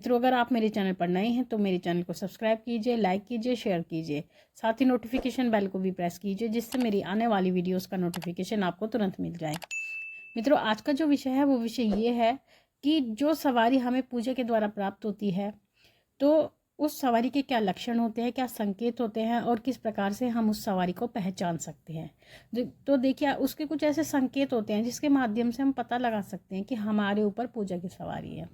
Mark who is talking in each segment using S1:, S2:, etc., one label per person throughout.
S1: मित्रों, अगर आप मेरे चैनल पर नए हैं तो मेरे चैनल को सब्सक्राइब कीजिए, लाइक कीजिए, शेयर कीजिए। साथ ही नोटिफिकेशन बेल को भी प्रेस कीजिए, जिससे मेरी आने वाली वीडियोस का नोटिफिकेशन आपको तुरंत मिल जाए। मित्रों, आज का जो विषय है वो विषय ये है कि जो सवारी हमें पूजा के द्वारा प्राप्त होती है, तो उस सवारी के क्या लक्षण होते हैं, क्या संकेत होते हैं और किस प्रकार से हम उस सवारी को पहचान सकते हैं। तो देखिए, उसके कुछ ऐसे संकेत होते हैं जिसके माध्यम से हम पता लगा सकते हैं कि हमारे ऊपर पूजा की सवारी है।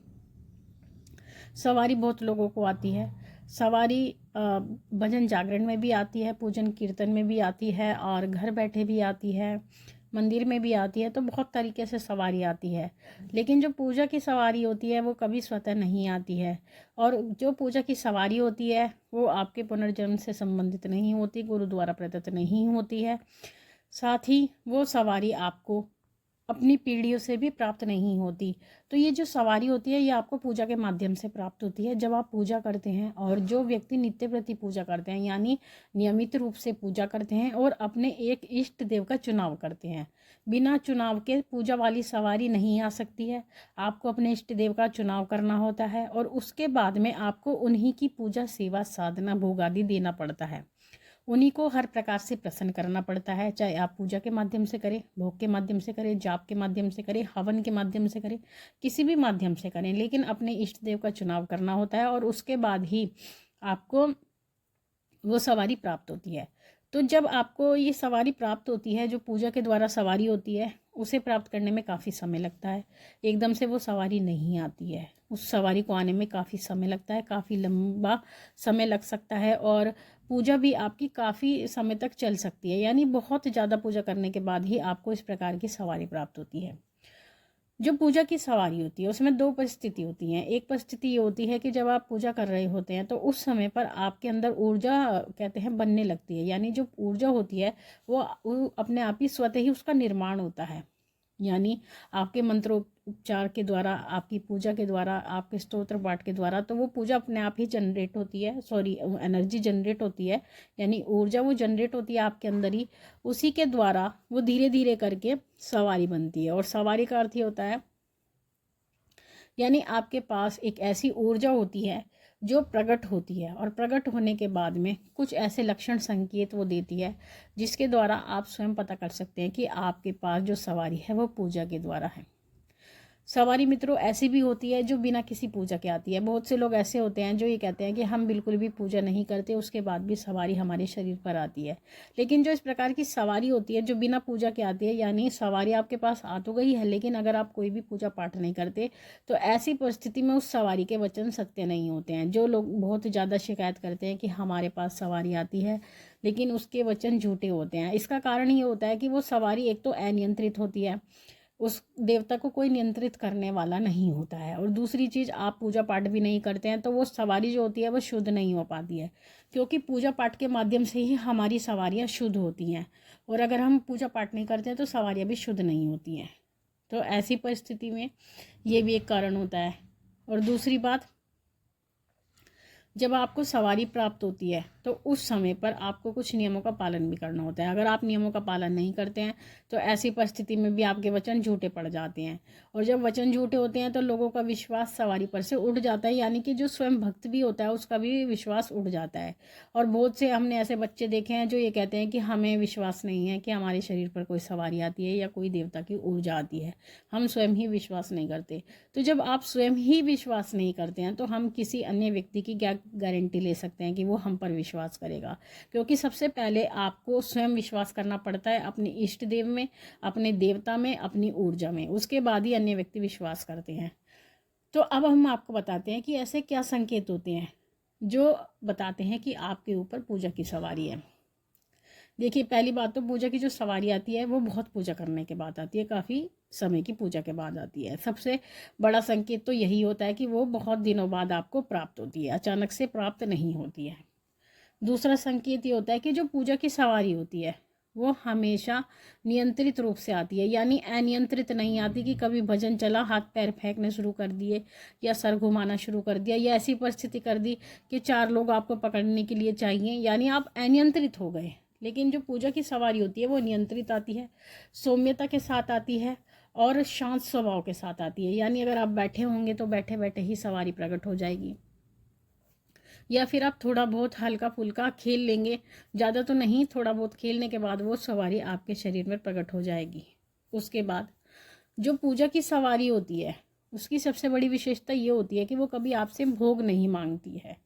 S1: सवारी बहुत लोगों को आती है। सवारी भजन जागरण में भी आती है, पूजन कीर्तन में भी आती है और घर बैठे भी आती है, मंदिर में भी आती है। तो बहुत तरीके से सवारी आती है। लेकिन जो पूजा की सवारी होती है वो कभी स्वतः नहीं आती है। और जो पूजा की सवारी होती है वो आपके पुनर्जन्म से संबंधित नहीं होती, गुरु द्वारा प्रदत्त नहीं होती है। साथ ही वो सवारी आपको अपनी पीढ़ियों से भी प्राप्त नहीं होती। तो ये जो सवारी होती है ये आपको पूजा के माध्यम से प्राप्त होती है। जब आप पूजा करते हैं, और जो व्यक्ति नित्य प्रति पूजा करते हैं यानी नियमित रूप से पूजा करते हैं और अपने एक इष्ट देव का चुनाव करते हैं, बिना चुनाव के पूजा वाली सवारी नहीं आ सकती है। आपको अपने इष्ट देव का चुनाव करना होता है और उसके बाद में आपको उन्हीं की पूजा, सेवा, साधना, भोग आदि देना पड़ता है। उन्हीं को हर प्रकार से प्रसन्न करना पड़ता है, चाहे आप पूजा के माध्यम से करें, भोग के माध्यम से करें, जाप के माध्यम से करें, हवन के माध्यम से करें, किसी भी माध्यम से करें, लेकिन अपने इष्ट देव का चुनाव करना होता है और उसके बाद ही आपको वो सवारी प्राप्त होती है। तो जब आपको ये सवारी प्राप्त होती है, जो पूजा के द्वारा सवारी होती है, उसे प्राप्त करने में काफ़ी समय लगता है। एकदम से वो सवारी नहीं आती है। उस सवारी को आने में काफ़ी समय लगता है, काफ़ी लंबा समय लग सकता है और पूजा भी आपकी काफ़ी समय तक चल सकती है। यानी बहुत ज़्यादा पूजा करने के बाद ही आपको इस प्रकार की सवारी प्राप्त होती है। जो पूजा की सवारी होती है उसमें दो परिस्थिति होती हैं। एक परिस्थिति ये होती है कि जब आप पूजा कर रहे होते हैं तो उस समय पर आपके अंदर ऊर्जा, कहते हैं, बनने लगती है। यानी जो ऊर्जा होती है वो अपने आप ही स्वतः ही उसका निर्माण होता है। यानी आपके मंत्रोच्चार के द्वारा, आपकी पूजा के द्वारा, आपके स्तोत्र पाठ के द्वारा, तो वो पूजा अपने आप ही जनरेट होती है, एनर्जी जनरेट होती है, यानी ऊर्जा वो जनरेट होती है आपके अंदर ही। उसी के द्वारा वो धीरे धीरे करके सवारी बनती है। और सवारी का अर्थ ही होता है, यानी आपके पास एक ऐसी ऊर्जा होती है जो प्रकट होती है और प्रकट होने के बाद में कुछ ऐसे लक्षण, संकेत वो देती है जिसके द्वारा आप स्वयं पता कर सकते हैं कि आपके पास जो सवारी है वो पूजा के द्वारा है। सवारी मित्रों ऐसी भी होती है जो बिना किसी पूजा के आती है। बहुत से लोग ऐसे होते हैं जो ये कहते हैं कि हम बिल्कुल भी पूजा नहीं करते, उसके बाद भी सवारी हमारे शरीर पर आती है। लेकिन जो इस प्रकार की सवारी होती है जो बिना पूजा के आती है, यानी सवारी आपके पास आ तो गई है लेकिन अगर आप कोई भी पूजा पाठ नहीं करते, तो ऐसी परिस्थिति में उस सवारी के वचन सत्य नहीं होते हैं। जो लोग बहुत ज़्यादा शिकायत करते हैं कि हमारे पास सवारी आती है लेकिन उसके वचन झूठे होते हैं, इसका कारण ये होता है कि वो सवारी एक तो अनियंत्रित होती है, उस देवता को कोई नियंत्रित करने वाला नहीं होता है, और दूसरी चीज़, आप पूजा पाठ भी नहीं करते हैं तो वो सवारी जो होती है वो शुद्ध नहीं हो पाती है। क्योंकि पूजा पाठ के माध्यम से ही हमारी सवारियाँ शुद्ध होती हैं, और अगर हम पूजा पाठ नहीं करते हैं तो सवारियाँ भी शुद्ध नहीं होती हैं। तो ऐसी परिस्थिति में ये भी एक कारण होता है। और दूसरी बात, जब आपको सवारी प्राप्त होती है तो उस समय पर आपको कुछ नियमों का पालन भी करना होता है। अगर आप नियमों का पालन नहीं करते हैं तो ऐसी परिस्थिति में भी आपके वचन झूठे पड़ जाते हैं, और जब वचन झूठे होते हैं तो लोगों का विश्वास सवारी पर से उठ जाता है, यानी कि जो स्वयं भक्त भी होता है उसका भी विश्वास उठ जाता है। और बहुत से हमने ऐसे बच्चे देखे हैं जो ये कहते हैं कि हमें विश्वास नहीं है कि हमारे शरीर पर कोई सवारी आती है या कोई देवता की ऊर्जा आती है, हम स्वयं ही विश्वास नहीं करते। तो जब आप स्वयं ही विश्वास नहीं करते हैं तो हम किसी अन्य व्यक्ति की क्या गारंटी ले सकते हैं कि वो हम पर विश्वास करेगा। क्योंकि सबसे पहले आपको स्वयं विश्वास करना पड़ता है अपने इष्ट देव में, अपने देवता में, अपनी ऊर्जा में, उसके बाद ही अन्य व्यक्ति विश्वास करते हैं। तो अब हम आपको बताते हैं कि ऐसे क्या संकेत होते हैं जो बताते हैं कि आपके ऊपर पूजा की सवारी है। देखिए, पहली बात तो पूजा की जो सवारी आती है वो बहुत पूजा करने के बाद आती है, काफ़ी समय की पूजा के बाद आती है। सबसे बड़ा संकेत तो यही होता है कि वो बहुत दिनों बाद आपको प्राप्त होती है, अचानक से प्राप्त नहीं होती है। दूसरा संकेत ये होता है कि जो पूजा की सवारी होती है वो हमेशा नियंत्रित रूप से आती है, यानी अनियंत्रित नहीं आती कि कभी भजन चला, हाथ पैर फेंकने शुरू कर दिए या सर घुमाना शुरू कर दिया, या ऐसी परिस्थिति कर दी कि 4 लोग आपको पकड़ने के लिए चाहिए, यानी आप अनियंत्रित हो गए। लेकिन जो पूजा की सवारी होती है वो नियंत्रित आती है, सौम्यता के साथ आती है और शांत स्वभाव के साथ आती है। यानी अगर आप बैठे होंगे तो बैठे बैठे ही सवारी प्रकट हो जाएगी, या फिर आप थोड़ा बहुत हल्का फुल्का खेल लेंगे, ज़्यादा तो नहीं, थोड़ा बहुत खेलने के बाद वो सवारी आपके शरीर में प्रकट हो जाएगी। उसके बाद जो पूजा की सवारी होती है उसकी सबसे बड़ी विशेषता ये होती है कि वो कभी आपसे भोग नहीं मांगती है।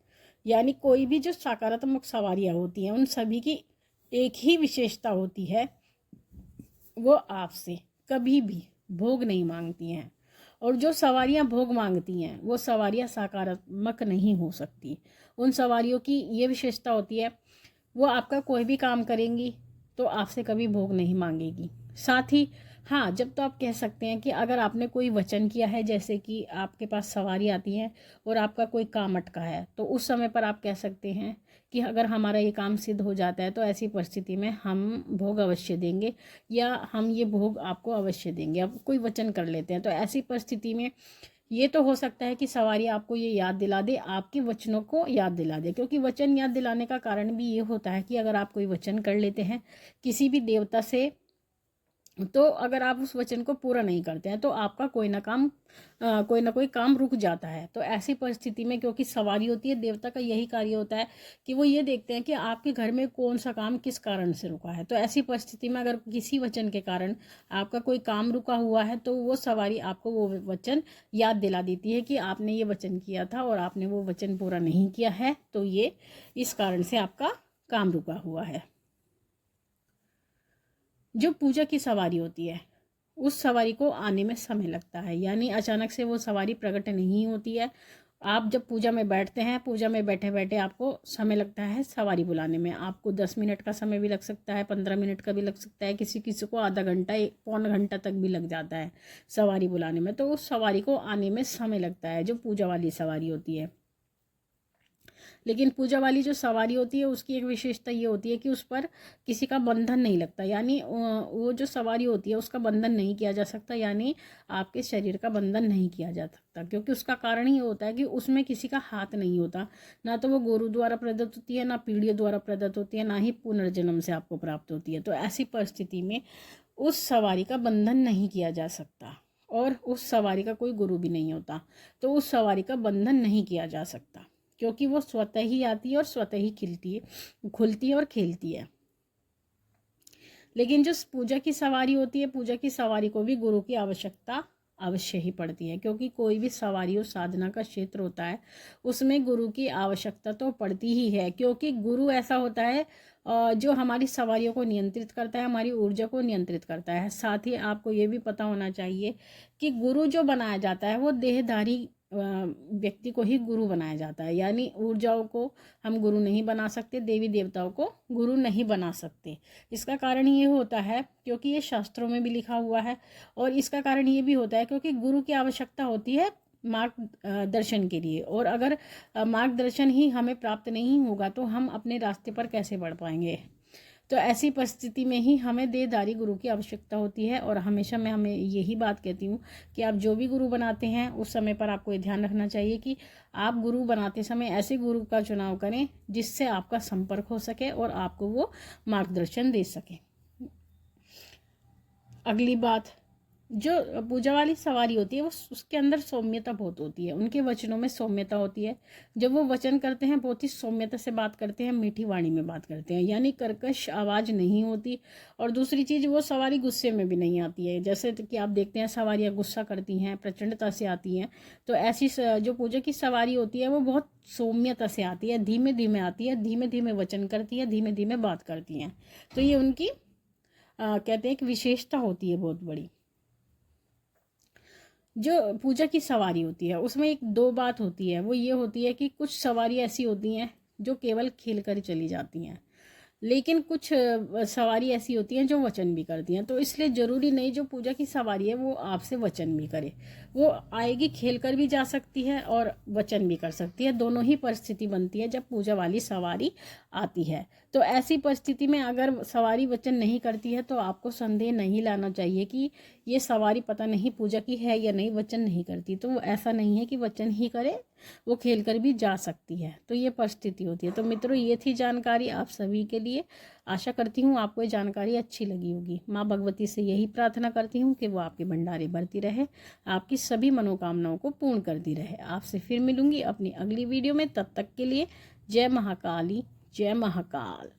S1: यानी कोई भी जो सकारात्मक सवारियाँ होती हैं उन सभी की एक ही विशेषता होती है, वो आपसे कभी भी भोग नहीं मांगती हैं। और जो सवारियां भोग मांगती हैं वो सवारियां सकारात्मक नहीं हो सकती। उन सवारियों की ये विशेषता होती है, वो आपका कोई भी काम करेंगी तो आपसे कभी भोग नहीं मांगेगी। साथ ही हाँ, जब तो आप कह सकते हैं कि अगर आपने कोई वचन किया है, जैसे कि आपके पास सवारी आती है और आपका कोई काम अटका है, तो उस समय पर आप कह सकते हैं कि अगर हमारा ये काम सिद्ध हो जाता है तो ऐसी परिस्थिति में हम भोग अवश्य देंगे, या हम ये भोग आपको अवश्य देंगे। अब कोई वचन कर लेते हैं तो ऐसी परिस्थिति में ये तो हो सकता है कि सवारी आपको ये याद दिला दे, आपके वचनों को याद दिला दे। क्योंकि वचन याद दिलाने का कारण भी ये होता है कि अगर आप कोई वचन कर लेते हैं किसी भी देवता से, तो अगर आप उस वचन को पूरा नहीं करते हैं तो आपका कोई ना कोई काम रुक जाता है। तो ऐसी परिस्थिति में, क्योंकि सवारी होती है, देवता का यही कार्य होता है कि वो ये देखते हैं कि आपके घर में कौन सा काम किस कारण से रुका है। तो ऐसी परिस्थिति में अगर किसी वचन के कारण आपका कोई काम रुका हुआ है तो वो सवारी आपको वो वचन याद दिला देती है कि आपने ये वचन किया था और आपने वो वचन पूरा नहीं किया है, तो ये इस कारण से आपका काम रुका हुआ है। जो पूजा की सवारी होती है उस सवारी को आने में समय लगता है, यानी अचानक से वो सवारी प्रकट नहीं होती है। आप जब पूजा में बैठते हैं, पूजा में बैठे बैठे आपको समय लगता है सवारी बुलाने में। आपको 10 मिनट का समय भी लग सकता है, 15 मिनट का भी लग सकता है, किसी किसी को आधा घंटा, पौन घंटा तक भी लग जाता है सवारी बुलाने में। तो उस सवारी को आने में समय लगता है जो पूजा वाली सवारी होती है। लेकिन पूजा वाली जो सवारी होती है उसकी एक विशेषता ये होती है कि उस पर किसी का बंधन नहीं लगता। यानी वो जो सवारी होती है उसका बंधन नहीं किया जा सकता, यानी आपके शरीर का बंधन नहीं किया जा सकता। क्योंकि उसका कारण ये होता है कि उसमें किसी का हाथ नहीं होता, ना तो वो गुरु द्वारा प्रदत्त होती है, ना पीढ़ियों द्वारा प्रदत्त होती है, ना ही पुनर्जन्म से आपको प्राप्त होती है। तो ऐसी परिस्थिति में उस सवारी का बंधन नहीं किया जा सकता, और उस सवारी का कोई गुरु भी नहीं होता, तो उस सवारी का बंधन नहीं किया जा सकता, क्योंकि वो स्वतः ही आती है और स्वतः ही खुलती है और खेलती है। लेकिन जो पूजा की सवारी होती है, पूजा की सवारी को भी गुरु की आवश्यकता अवश्य ही पड़ती है। क्योंकि कोई भी सवारी और साधना का क्षेत्र होता है उसमें गुरु की आवश्यकता तो पड़ती ही है। क्योंकि गुरु ऐसा होता है जो हमारी सवारियों को नियंत्रित करता है, हमारी ऊर्जा को नियंत्रित करता है। साथ ही आपको ये भी पता होना चाहिए कि गुरु जो बनाया जाता है वो देहधारी व्यक्ति को ही गुरु बनाया जाता है। यानी ऊर्जाओं को हम गुरु नहीं बना सकते, देवी देवताओं को गुरु नहीं बना सकते। इसका कारण ये होता है क्योंकि ये शास्त्रों में भी लिखा हुआ है, और इसका कारण ये भी होता है क्योंकि गुरु की आवश्यकता होती है मार्गदर्शन के लिए। और अगर मार्गदर्शन ही हमें प्राप्त नहीं होगा तो हम अपने रास्ते पर कैसे बढ़ पाएंगे। तो ऐसी परिस्थिति में ही हमें देहधारी गुरु की आवश्यकता होती है। और हमेशा मैं हमें यही बात कहती हूँ कि आप जो भी गुरु बनाते हैं उस समय पर आपको ये ध्यान रखना चाहिए कि आप गुरु बनाते समय ऐसे गुरु का चुनाव करें जिससे आपका संपर्क हो सके और आपको वो मार्गदर्शन दे सके। अगली बात, जो पूजा वाली सवारी होती है वो उसके अंदर सौम्यता बहुत होती है, उनके वचनों में सौम्यता होती है। जब वो वचन करते हैं बहुत ही सौम्यता से बात करते हैं, मीठी वाणी में बात करते हैं, यानी कर्कश आवाज़ नहीं होती। और दूसरी चीज़, वो सवारी गुस्से में भी नहीं आती है। जैसे कि आप देखते हैं सवारियाँ गुस्सा करती हैं, प्रचंडता से आती हैं, तो ऐसी जो पूजा की सवारी होती है वो बहुत सौम्यता से आती है, धीमे धीमे आती है, धीमे धीमे वचन करती है, धीमे धीमे बात करती हैं। तो ये उनकी कहते हैं एक विशेषता होती है बहुत बड़ी। जो पूजा की सवारी होती है उसमें एक दो बात होती है, वो ये होती है कि कुछ सवारी ऐसी होती हैं जो केवल खेल कर चली जाती हैं, लेकिन कुछ सवारी ऐसी होती हैं जो वचन भी करती हैं। तो इसलिए ज़रूरी नहीं जो पूजा की सवारी है वो आपसे वचन भी करे, वो आएगी खेल कर भी जा सकती है और वचन भी कर सकती है। दोनों ही परिस्थिति बनती है जब पूजा वाली सवारी आती है। तो ऐसी परिस्थिति में अगर सवारी वचन नहीं करती है तो आपको संदेह नहीं लाना चाहिए कि ये सवारी पता नहीं पूजा की है या नहीं, वचन नहीं करती। तो ऐसा नहीं है कि वचन ही करे, वो खेल कर भी जा सकती है। तो ये परिस्थिति होती है। तो मित्रों, ये थी जानकारी आप सभी के लिए। आशा करती हूँ आपको ये जानकारी अच्छी लगी होगी। माँ भगवती से यही प्रार्थना करती हूँ कि वो आपके भंडारे भरती रहे, आपकी सभी मनोकामनाओं को पूर्ण करती रहे। आपसे फिर मिलूंगी अपनी अगली वीडियो में। तब तक के लिए जय महाकाली, जय महाकाल।